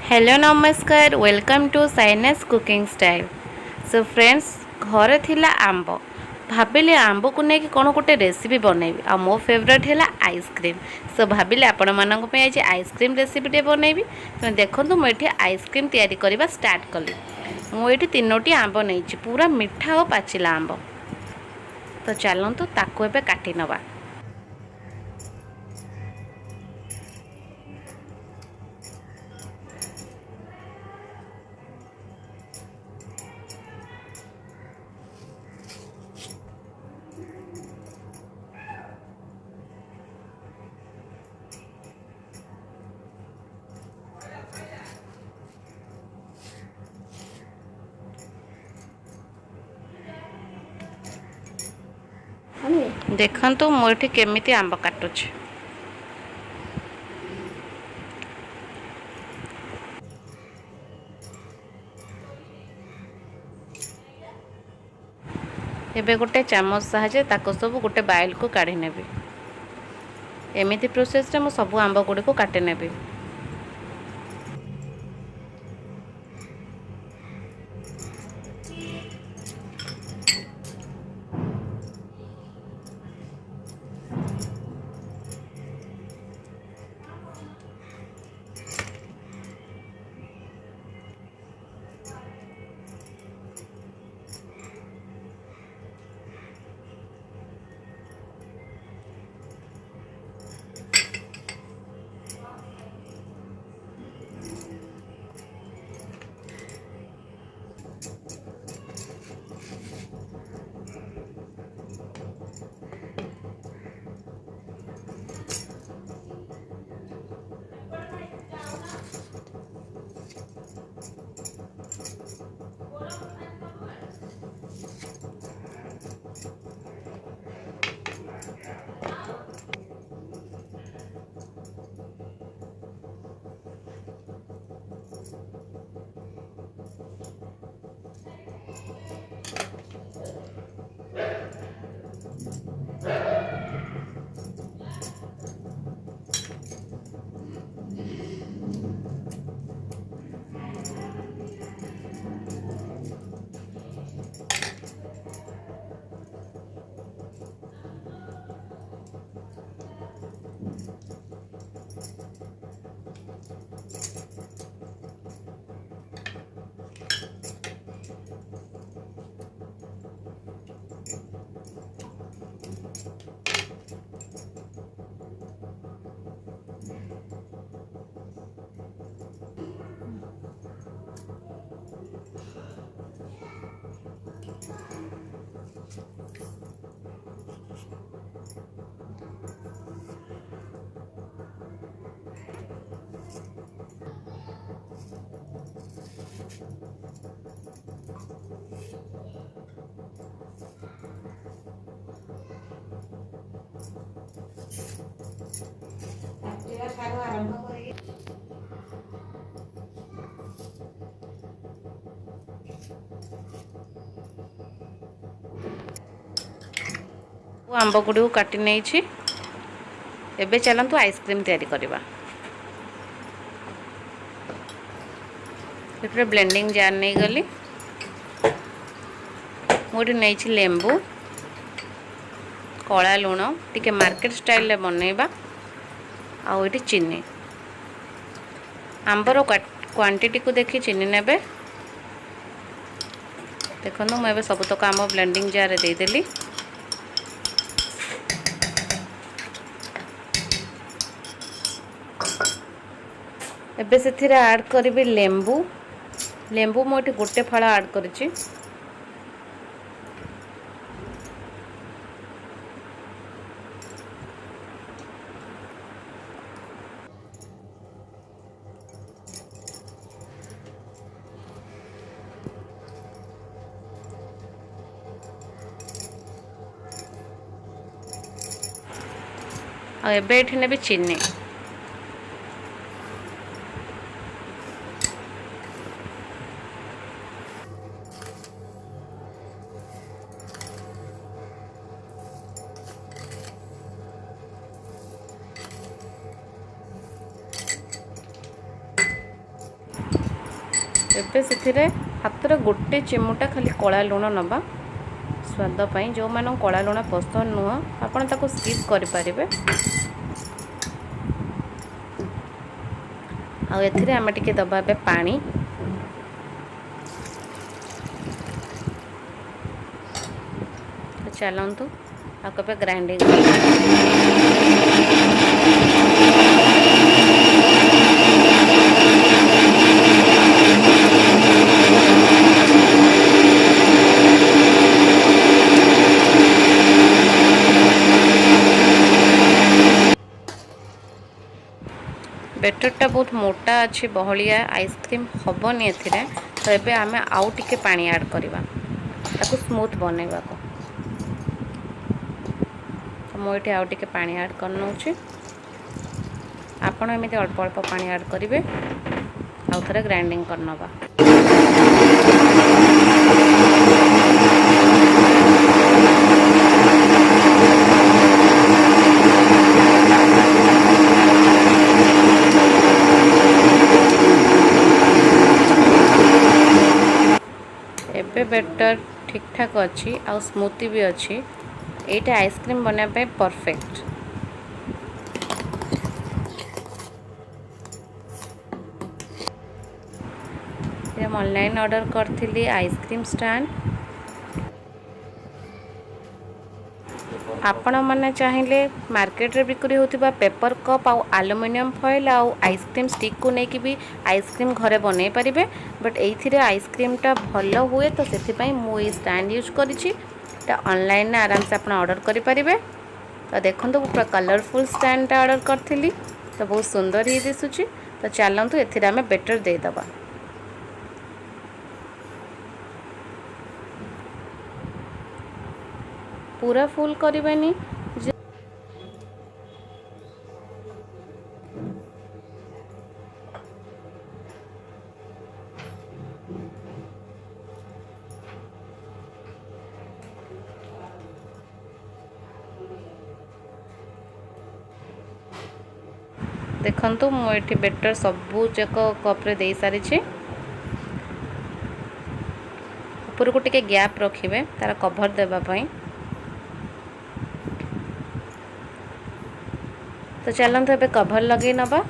Hello नमस्कार welcome to साइनेस cooking style. So friends घरे थिला आंब भाविले आंब को लेकिन कौन गोटे रेसिपी बनैबी आ मो फेवरेट है आइसक्रीम। सो भाविले आपण मानक पे आज आइसक्रीम रेसिपी बनैबी। तो देखो मुझे आइसक्रीम तैयारी करवा स्टार्ट कली। मुझे तीनोटी आंब नहीं पूरा मिठा और पाचिला आंब। तो चलतु ताको एबे काटी नवा। देखंतु मुझे केमिति आंब काटुछि। एबे गोटे चामच साहाଯ୍ୟ ताको सब गोटे बाइल को काढ़ी नेबी। एमिति प्रोसेस रे मु सब आंब गुडी को काटे नेबी। आंब गुडी को काटी नहीं। एबे चलतु आइसक्रीम तैयारी करवा। ब्लेंडिंग जार नहीं गली मुझे नहीं लेंबू कला लुण टिके मार्केट स्टाइल रे बनैबा आउ ये चीनी आंबर क्वांटिटी को देखी चीनी नेबे। देखो मुझे सबतक आम ब्लेंडिंग जार रे देदेली। एबे से ऐड करी लेंबू। लेंबू मुझे गोटे फल ऐड करिछि। आ एबे एठी नेबी चीनी। ଏବେ ସେଥିରେ ହାତରେ गोटे चिमुटा खाली कला लुण नवा स्वाद पाई। जो मान कला लुण पसंद नुह आपण ताको स्किप करें। आउ आम टे दबा पानी। चलतु आपे ग्राइंडिंग बेटरटा बहुत मोटा अच्छी बहलिया आइसक्रीम हेनी ए। तो ये आम आउ टे पानी ऐड करवा ताको स्मूथ बनैवा को। तो मुझे आउ टे पानी ऐड कर नौची। आपण एमती अल्प अल्प पानी ऐड करेंगे। आउ थे ग्राइंडिंग करनवा। एबे बेटर ठीक ठाक अच्छी आउ स्मूथी भी अच्छी। एटा आइसक्रीम बनाबे परफेक्ट। ऑनलाइन ऑर्डर करथिली आइसक्रीम स्टैंड। आपण मैंने चाहिए मार्केट रे बिक्री होतिबा पेपर कप आउ एल्युमिनियम फॉइल आउ आइसक्रीम स्टिक को लेकिन भी आइसक्रीम घरे बनै पारिबे। बट एइथिरे आइसक्रीमटा भल हुए तो से मु ये स्टैंड यूज करिछि। ऑनलाइन आराम से आप ऑर्डर करें। तो देखो पूरा कलरफुल स्टैंडटा ऑर्डर करी तो बहुत सुंदर ही दिशुची। तो चलतु एथिरे आमे बेटर देदबा। पूरा फुल करबानी। देखंतु मुझे बेटर सबू जाक कप्रे दे सारी। ऊपर को टिके गैप रखिए तार कभर देवाई। तो चलते ए कभर लगे नवा।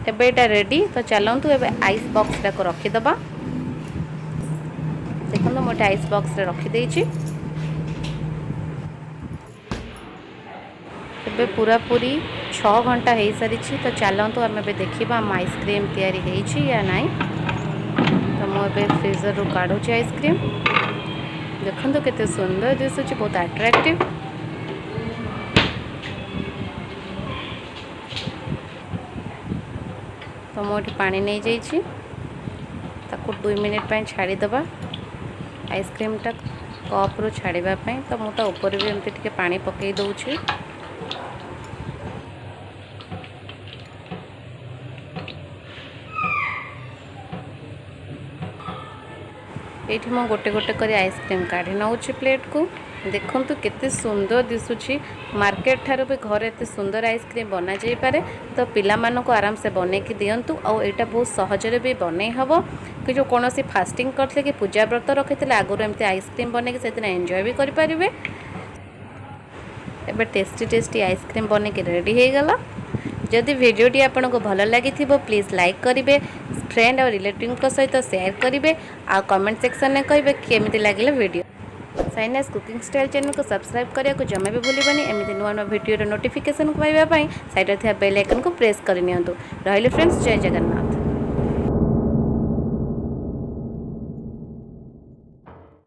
एबे एटा रेडी। तो चलतु एबे आइस बॉक्स टाको रखीदबा। देखो मोटे आइस बॉक्स रे रखी देछि। एबे पूरा पूरी 6 घंटा हो सारी। तो चलतु आम ए देखा आम आइसक्रीम तैयारी होइछि या नाई। तो मुझे फ्रीजर रू काढ़ुछि आइसक्रीम। देखो केते सुंदर दिशुछि बहुत अट्रैक्टिव। तो मुझे पानी नहीं जाइए 2 मिनिट छाड़ीदबा आइसक्रीमटा कप रू छाड़ापी। तो मुझे ऊपर भी एमती टिके पानी पकई दूची। ये मु गोटे गोटे कर आइसक्रीम काढ़ी नौची प्लेट को। देखु केते सुंदर दिशुची। मार्केट ठारू भी घर एत सुंदर आइसक्रीम बना जाई पारे। तो पिला मानन को आराम से बने की दियंतु। और एटा बहुत सहजरे भी बने हबो कि जो कौन सी फास्टिंग करते कि पूजा व्रत रखिते आगुरी एमती आइसक्रीम बने कि से एंजॉय भी करि परिबे। एबे टेस्टी टेस्टी आइसक्रीम बने कि रेडी हो गला। जदि वीडियोटी आपको भल लगी प्लीज़ लाइक करेंगे, फ्रेंड और रिलेटिव सहित शेयर करेंगे, आ कमेंट सेक्शन में कहे केमी लगे video. Sinus cooking style channel को सब्सक्राइब करने को जमा भी भूलि एमती नुआ नुआ वीडियो नोटिफिकेशन पाइबा साइड थे बेल आइकन को प्रेस करनी। रही फ्रेंड्स, जय जगन्नाथ।